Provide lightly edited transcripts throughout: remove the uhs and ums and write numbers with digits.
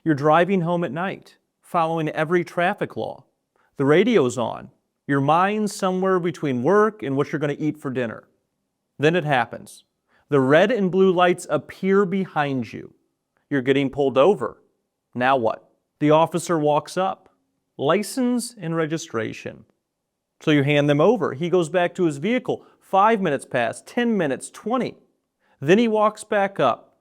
You're driving home at night, following every traffic law. The radio's on. Your mind's somewhere between work and what you're going to eat for dinner. Then it happens. The red and blue lights appear behind you. You're getting pulled over. Now what? The officer walks up. License and registration. So you hand them over. He goes back to his vehicle. 5 minutes pass, 10 minutes, 20. Then he walks back up.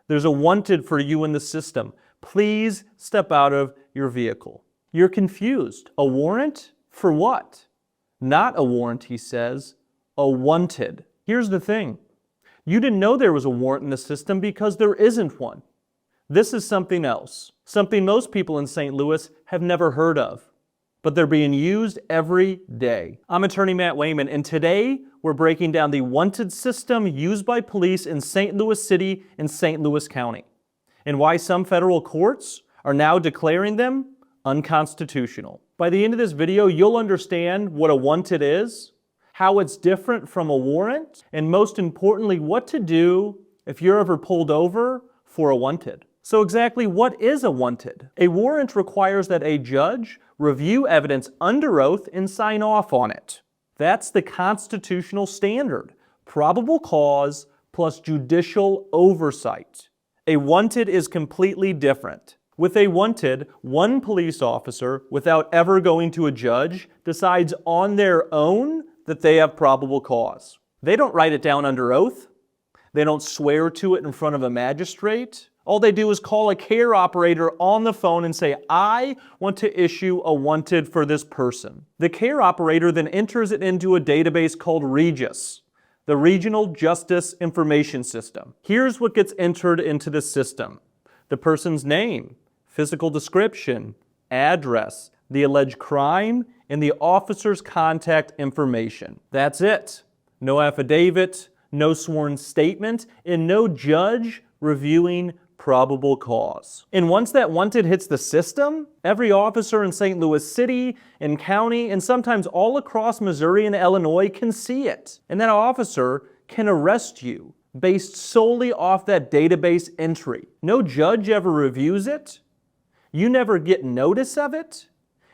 There's a wanted for you in the system. Please step out of your vehicle. You're confused. A warrant? For what? Not a warrant, he says. A wanted. Here's the thing. You didn't know there was a warrant in the system because there isn't one. This is something else. Something most people in St. Louis have never heard of. But they're being used every day. I'm attorney Matt Wayman, and today we're breaking down the wanted system used by police in St. Louis City and St. Louis County, and why some federal courts are now declaring them unconstitutional. By the end of this video, you'll understand what a wanted is, how it's different from a warrant, and most importantly, what to do if you're ever pulled over for a wanted. So exactly what is a wanted? A warrant requires that a judge review evidence under oath and sign off on it. That's the constitutional standard. Probable cause plus judicial oversight. A wanted is completely different. With a wanted, one police officer, without ever going to a judge, decides on their own that they have probable cause. They don't write it down under oath. They don't swear to it in front of a magistrate. All they do is call a care operator on the phone and say, I want to issue a wanted for this person. The care operator then enters it into a database called REGIS, the Regional Justice Information System. Here's what gets entered into the system: the person's name, physical description, address, the alleged crime, and the officer's contact information. That's it. No affidavit, no sworn statement, and no judge reviewing probable cause. And once that wanted hits the system, every officer in St. Louis City and county, and sometimes all across Missouri and Illinois, can see it. And that officer can arrest you based solely off that database entry. No judge ever reviews it. You never get notice of it.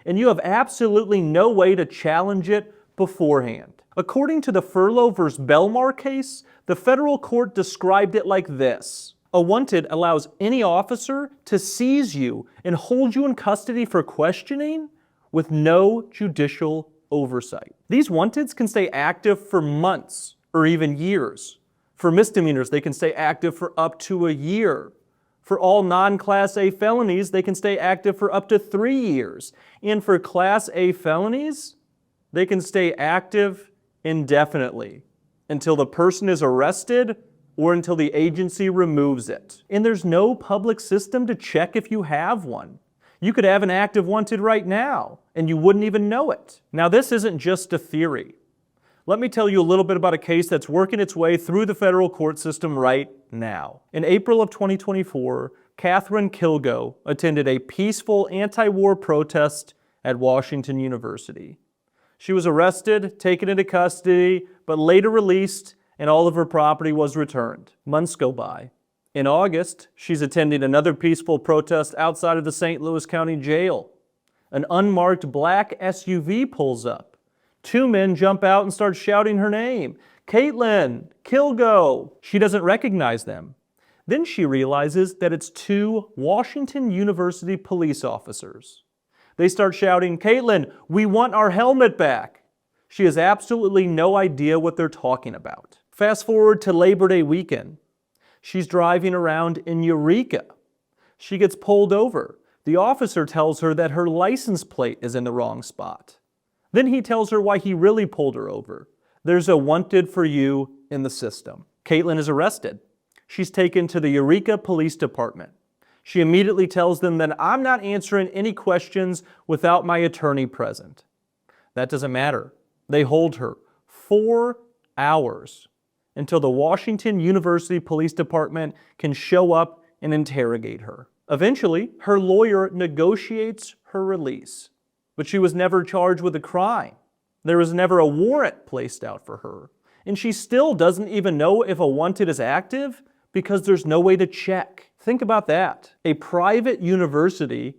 And you have absolutely no way to challenge it beforehand. According to the Furlow v. Belmar case, the federal court described it like this: a wanted allows any officer to seize you and hold you in custody for questioning with no judicial oversight. These wanteds can stay active for months or even years. For misdemeanors, they can stay active for up to a year. For all non-Class A felonies, they can stay active for up to 3 years. And for Class A felonies, they can stay active indefinitely until the person is arrested or until the agency removes it. And there's no public system to check if you have one. You could have an active wanted right now, and you wouldn't even know it. Now, this isn't just a theory. Let me tell you a little bit about a case that's working its way through the federal court system right now. In April of 2024, Catherine Kilgo attended a peaceful anti-war protest at Washington University. She was arrested, taken into custody, but later released, and all of her property was returned. Months go by. In August, she's attending another peaceful protest outside of the St. Louis County Jail. An unmarked black SUV pulls up. 2 men jump out and start shouting her name. Caitlin, Kilgo. She doesn't recognize them. Then she realizes that it's 2 Washington University police officers. They start shouting, Caitlin, we want our helmet back. She has absolutely no idea what they're talking about. Fast forward to Labor Day weekend. She's driving around in Eureka. She gets pulled over. The officer tells her that her license plate is in the wrong spot. Then he tells her why he really pulled her over. There's a wanted for you in the system. Caitlin is arrested. She's taken to the Eureka Police Department. She immediately tells them that I'm not answering any questions without my attorney present. That doesn't matter. They hold her 4 hours until the Washington University Police Department can show up and interrogate her. Eventually, her lawyer negotiates her release, but she was never charged with a crime. There was never a warrant placed out for her, and she still doesn't even know if a wanted is active because there's no way to check. Think about that. A private university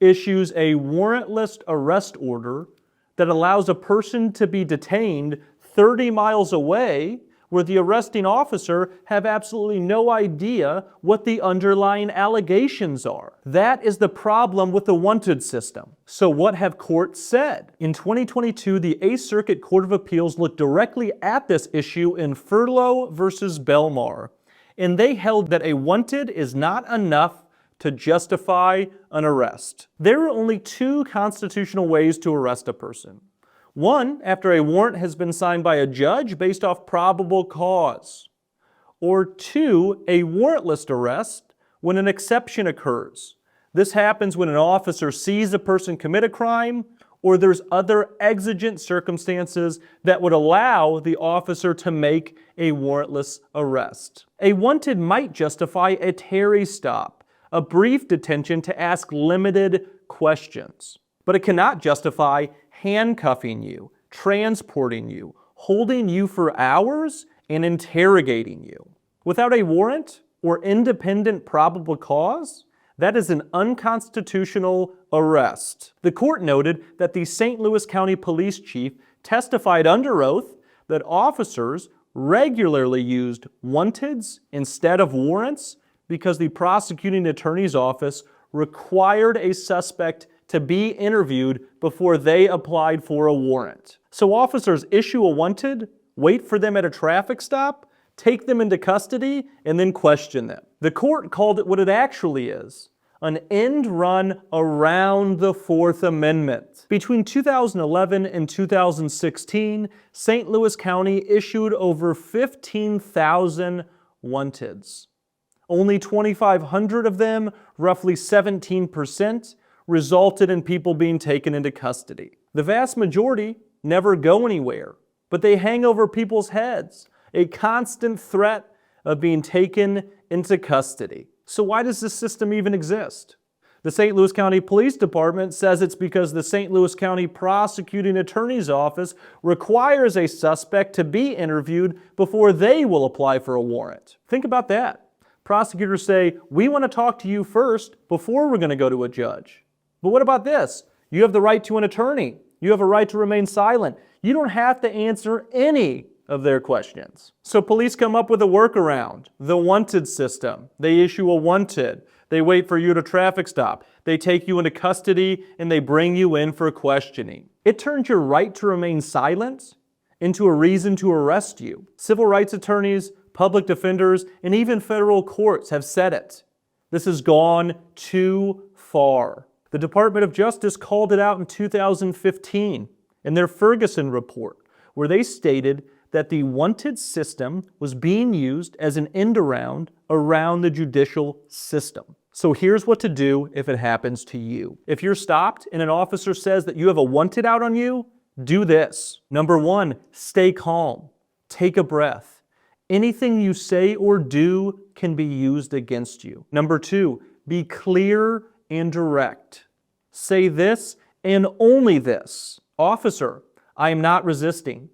issues a warrantless arrest order that allows a person to be detained 30 miles away where the arresting officer have absolutely no idea what the underlying allegations are. That is the problem with the wanted system. So what have courts said? In 2022, the 8th Circuit Court of Appeals looked directly at this issue in Furlow versus Belmar, and they held that a wanted is not enough to justify an arrest. There are only two constitutional ways to arrest a person. One, after a warrant has been signed by a judge based off probable cause. Or two, a warrantless arrest when an exception occurs. This happens when an officer sees a person commit a crime or there's other exigent circumstances that would allow the officer to make a warrantless arrest. A wanted might justify a Terry stop, a brief detention to ask limited questions. But it cannot justify handcuffing you, transporting you, holding you for hours, and interrogating you. Without a warrant or independent probable cause, that is an unconstitutional arrest. The court noted that the St. Louis County Police Chief testified under oath that officers regularly used wanteds instead of warrants because the prosecuting attorney's office required a suspect to be interviewed before they applied for a warrant. So officers issue a wanted, wait for them at a traffic stop, take them into custody, and then question them. The court called it what it actually is, an end run around the Fourth Amendment. Between 2011 and 2016, St. Louis County issued over 15,000 wanteds. Only 2,500 of them, roughly 17%, resulted in people being taken into custody. The vast majority never go anywhere, but they hang over people's heads, a constant threat of being taken into custody. So why does this system even exist? The St. Louis County Police Department says it's because the St. Louis County Prosecuting Attorney's Office requires a suspect to be interviewed before they will apply for a warrant. Think about that. Prosecutors say, we want to talk to you first before we're going to go to a judge. But what about this? You have the right to an attorney. You have a right to remain silent. You don't have to answer any of their questions. So police come up with a workaround, the wanted system. They issue a wanted. They wait for you at a traffic stop. They take you into custody and they bring you in for questioning. It turns your right to remain silent into a reason to arrest you. Civil rights attorneys, public defenders, and even federal courts have said it. This has gone too far. The Department of Justice called it out in 2015 in their Ferguson report, where they stated that the wanted system was being used as an end around the judicial system. So here's what to do if it happens to you. If you're stopped and an officer says that you have a wanted out on you, do this. Number one, stay calm. Take a breath. Anything you say or do can be used against you. Number two, be clear and direct. Say this and only this. Officer, I am not resisting.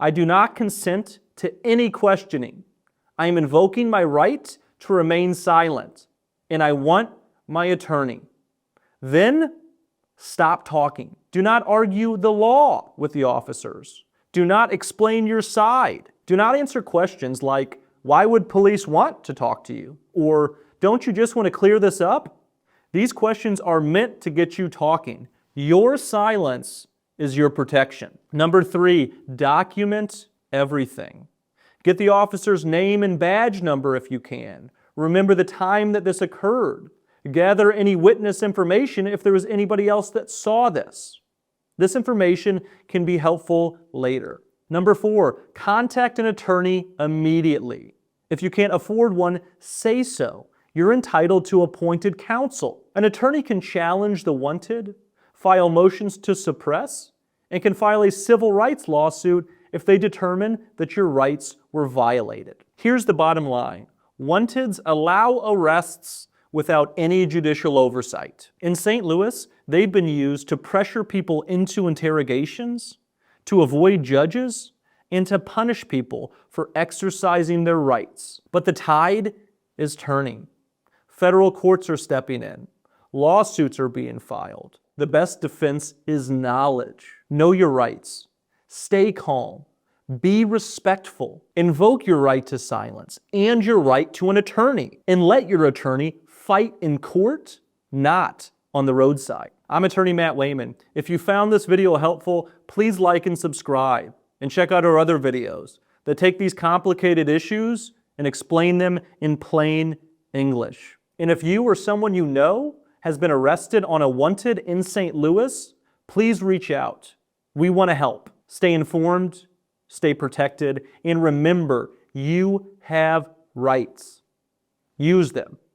I do not consent to any questioning. I am invoking my right to remain silent, and I want my attorney. Then stop talking. Do not argue the law with the officers. Do not explain your side. Do not answer questions like, why would police want to talk to you? Or, don't you just want to clear this up? These questions are meant to get you talking. Your silence is your protection. Number three, document everything. Get the officer's name and badge number if you can. Remember the time that this occurred. Gather any witness information if there was anybody else that saw this. This information can be helpful later. Number four, contact an attorney immediately. If you can't afford one, say so. You're entitled to appointed counsel. An attorney can challenge the wanted, file motions to suppress, and can file a civil rights lawsuit if they determine that your rights were violated. Here's the bottom line. Wanteds allow arrests without any judicial oversight. In St. Louis, they've been used to pressure people into interrogations, to avoid judges, and to punish people for exercising their rights. But the tide is turning. Federal courts are stepping in. Lawsuits are being filed. The best defense is knowledge. Know your rights. Stay calm. Be respectful. Invoke your right to silence and your right to an attorney. And let your attorney fight in court, not on the roadside. I'm attorney Matt Wayman. If you found this video helpful, please like and subscribe. And check out our other videos that take these complicated issues and explain them in plain English. And if you or someone you know has been arrested on a wanted in St. Louis, please reach out. We want to help. Stay informed, stay protected, and remember, you have rights. Use them.